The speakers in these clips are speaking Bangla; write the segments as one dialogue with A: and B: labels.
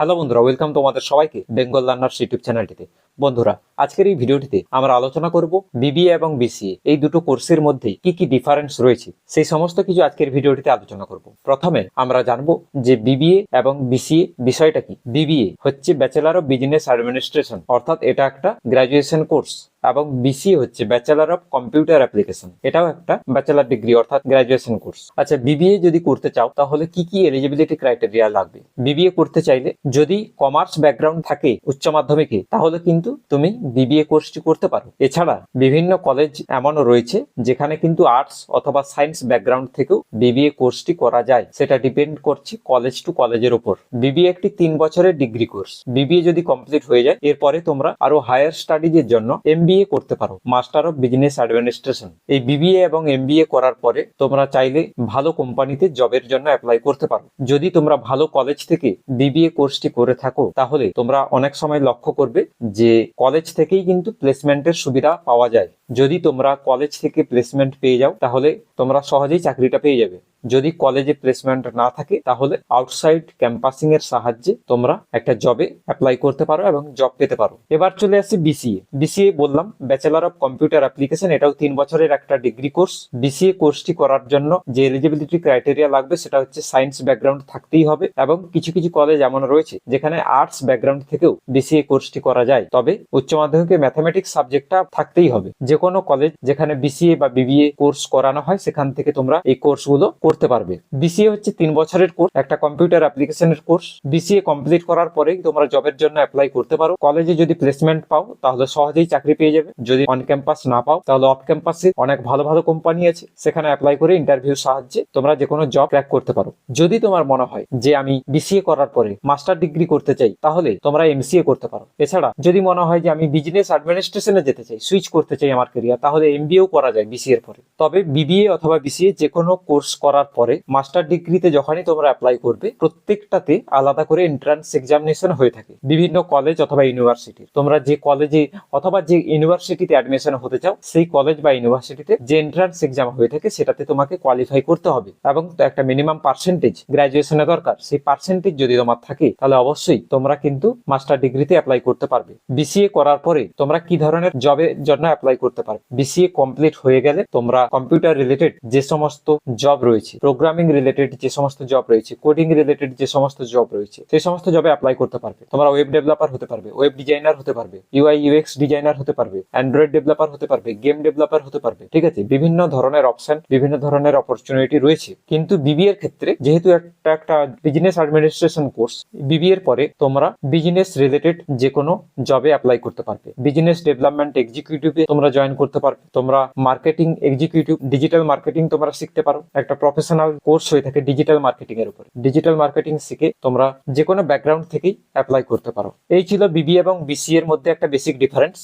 A: হ্যালো বন্ধুরা, ওয়েলকাম তোমাদের সবাইকে বেঙ্গল লার্নার্স ইউটিউব চ্যানেলটিতে। বন্ধুরা, আজকের এই ভিডিওটিতে আমরা আলোচনা করব বিবিএ এবং বিসিএ এই দুটো কোর্সের মধ্যে কি কি ডিফারেন্স রয়েছে সেই সমস্ত কিছু আজকের ভিডিওটিতে আলোচনা করব। প্রথমে আমরা জানবো যে বিবিএ এবং বিসিএ বিষয়টা কি। বিবিএ হচ্ছে ব্যাচেলর অফ বিজনেস অ্যাডমিনিস্ট্রেশন, অর্থাৎ এটা একটা গ্রাজুয়েশন কোর্স, এবং বিসিএ হচ্ছে ব্যাচেলর অফ কম্পিউটার অ্যাপ্লিকেশন, এটাও একটা ব্যাচেলর ডিগ্রি অর্থাৎ গ্রাজুয়েশন কোর্স। আচ্ছা, বিবিএ যদি করতে চাও তাহলে কি কি এলিজিবিলিটি ক্রাইটেরিয়া লাগবে? বিবিএ করতে চাইলে যদি কমার্স ব্যাকগ্রাউন্ড থাকে উচ্চ মাধ্যমিকে তাহলে কিন্তু তুমি বিবিএ কোর্সটি করতে পারো। এছাড়া বিভিন্ন কলেজ এমনও রয়েছে যেখানে কিন্তু আর্টস অথবা সায়েন্স ব্যাকগ্রাউন্ড থেকেও বিবিএ কোর্সটি করা যায়, সেটা ডিপেন্ড করছে কলেজ টু কলেজের উপর। বিবিএ একটি 3 বছরের ডিগ্রি কোর্স। বিবিএ যদি কমপ্লিট হয়ে যায় এরপরে তোমরা আরো হায়ার স্টাডিজের জন্য এমবিএ করতে পারো, মাস্টার অফ বিজনেস অ্যাডমিনিস্ট্রেশন। এই বিবিএ এবং এমবিএ করার পরে তোমরা চাইলে ভালো কোম্পানিতে জবের জন্য অ্যাপ্লাই করতে পারো। যদি তোমরা ভালো কলেজ থেকে বিবিএ কোর্সটি করে থাকো তাহলে তোমরা অনেক সময় লক্ষ্য করবে যে কলেজ থেকেই কিন্তু প্লেসমেন্টের সুবিধা পাওয়া যায়। যদি তোমরা কলেজ থেকে প্লেসমেন্ট পেয়ে যাও তাহলে তোমরা সহজেই চাকরিটা পেয়ে যাবে। যদি কলেজে প্লেসমেন্ট না থাকে তাহলে আউটসাইড ক্যাম্পাসিং এর সাহায্যে তোমরা একটা জবে অ্যাপ্লাই করতে পারো এবং জব পেতে পারো। এবার চলে আসছে বিসিএ। বিসিএ বললাম ব্যাচেলর অফ কম্পিউটার অ্যাপ্লিকেশন, এটাও 3 বছরের একটা ডিগ্রি কোর্স। বিসিএ কোর্সটি করার জন্য যে এলিজিবিলিটি ক্রাইটেরিয়া লাগবে সেটা হচ্ছে সায়েন্স ব্যাকগ্রাউন্ড থাকতেই হবে, এবং কিছু কিছু কলেজ এমন রয়েছে যেখানে আর্টস ব্যাকগ্রাউন্ড থেকেও বিসিএ কোর্সটি করা যায়, তবে উচ্চ মাধ্যমিকে ম্যাথামেটিক্স সাবজেক্টটা থাকতেই হবে। যে কোনো কলেজ যেখানে বিসিএ বা বিবিএ কোর্স করানো হয় সেখান থেকে তোমরা এই কোর্সগুলো করতে পারবে। বিসিএ হচ্ছে 3 বছরের কোর্স, একটা কম্পিউটার অ্যাপ্লিকেশনের কোর্স। বিসিএ কমপ্লিট করার পরেই তোমরা জবের জন্য অ্যাপ্লাই করতে পারো। কলেজে যদি প্লেসমেন্ট পাও তাহলে সহজেই চাকরি পেয়ে যাবে। যদি অন ক্যাম্পাস না পাও তাহলে অফ ক্যাম্পাসে অনেক ভালো ভালো কোম্পানি আছে, সেখানে অ্যাপ্লাই করে ইন্টারভিউর সাহায্যে তোমরা যে কোনো জব ক্র্যাক করতে পারো। যদি তোমার মনে হয় যে আমি বিসিএ করার পরে মাস্টার ডিগ্রি করতে চাই তাহলে তোমরা এমসিএ করতে পারো। এছাড়া যদি মনে হয় যে আমি বিজনেস অ্যাডমিনিস্ট্রেশনে যেতে চাই, সুইচ করতে চাই আমার ক্যারিয়ার, তাহলে এমবিএও করা যায় বিসিএ এর পরে। তবে বিবিএ অথবা বিসিএ যে কোনো কোর্স করার পরে মাস্টার ডিগ্রিতে যখনই তোমরা অ্যাপ্লাই করবে প্রত্যেকটাতে আলাদা করে এন্ট্রান্স এক্সামিনেশন হয়ে থাকে বিভিন্ন কলেজ অথবা ইউনিভার্সিটি। তোমরা যে কলেজে অথবা যে ইউনিভার্সিটিতে অ্যাডমিশন হতে চাও সেই কলেজ বা ইউনিভার্সিটিতে যে এন্ট্রান্স এক্সাম হয়ে থাকে সেটাতে তোমাকে কোয়ালিফাই করতে হবে, এবং একটা মিনিমাম পার্সেন্টেজ গ্রাজুয়েশনে দরকার। সেই পার্সেন্টেজ যদি তোমার থাকে তাহলে অবশ্যই তোমরা কিন্তু মাস্টার ডিগ্রিতে অ্যাপ্লাই করতে পারবে। বিসিএ করার পরে তোমরা কি ধরনের জবের জন্য অ্যাপ্লাই করতে পারবে? বিসিএ কমপ্লিট হয়ে গেলে তোমরা কম্পিউটার রিলেটেড যে সমস্ত জব রয়েছে, প্রোগ্রামিং রিলেটেড যে সমস্ত জব রয়েছে, কোডিং রিলেটেড যে সমস্ত জব রয়েছে সেই সমস্ত জবে অ্যাপ্লাই করতে পারবে। তোমরা ওয়েব ডেভেলপার হতে পারবে, ওয়েব ডিজাইনার হতে পারবে, ইউআই ইউএক্স ডিজাইনার হতে পারবে, অ্যান্ড্রয়েড ডেভেলপার হতে পারবে, গেম ডেভেলপার হতে পারবে। ঠিক আছে, বিভিন্ন ধরনের অপশন, বিভিন্ন ধরনের অপরচুনিটি রয়েছে। কিন্তু বিবিএ এর ক্ষেত্রে যেহেতু একটা বিজনেস অ্যাডমিনিস্ট্রেশন কোর্স, বিবিএ এর পরে তোমরা বিজনেস রিলেটেড যে কোনো জবে অ্যাপ্লাই করতে পারবে। বিজনেস ডেভেলপমেন্ট এক্সিকিউটিভে তোমরা জয়েন করতে পারবে, তোমরা মার্কেটিং এক্সিকিউটিভ, ডিজিটাল মার্কেটিং তোমরা শিখতে পারো। একটা প্রফেশনাল কোর্স হয়ে থাকে ডিজিটাল মার্কেটিং এর উপরে। ডিজিটাল মার্কেটিং শিখে তোমরা যে কোনো ব্যাকগ্রাউন্ড থেকেই অ্যাপ্লাই করতে পারো। এই ছিল বিবিএ এবং বিসিএ এর মধ্যে একটা বেসিক ডিফারেন্স।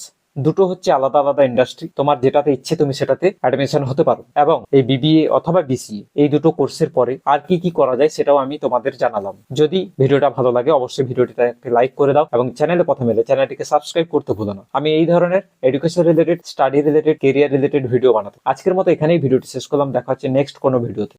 A: দুটো হচ্ছে আলাদা আলাদা ইন্ডাস্ট্রি, তোমার যেটাতে ইচ্ছে তুমি সেটাতে অ্যাডমিশন হতে পারো। এবং এই বিবিএ অথবা বিসিএ এই দুটো কোর্সের পরে আর কি কি করা যায় সেটাও আমি তোমাদের জানালাম। যদি ভিডিওটা ভালো লাগে অবশ্যই ভিডিওটিতে একটা লাইক করে দাও, এবং চ্যানেলে প্রথমে এলে চ্যানেলটিকে সাবস্ক্রাইব করতে ভুলো না। আমি এই ধরনের education related, study related, career related video বানাতে। আজকের মতো এখানেই ভিডিওটি শেষ করলাম, দেখা হচ্ছে নেক্সট কোনো ভিডিওতে।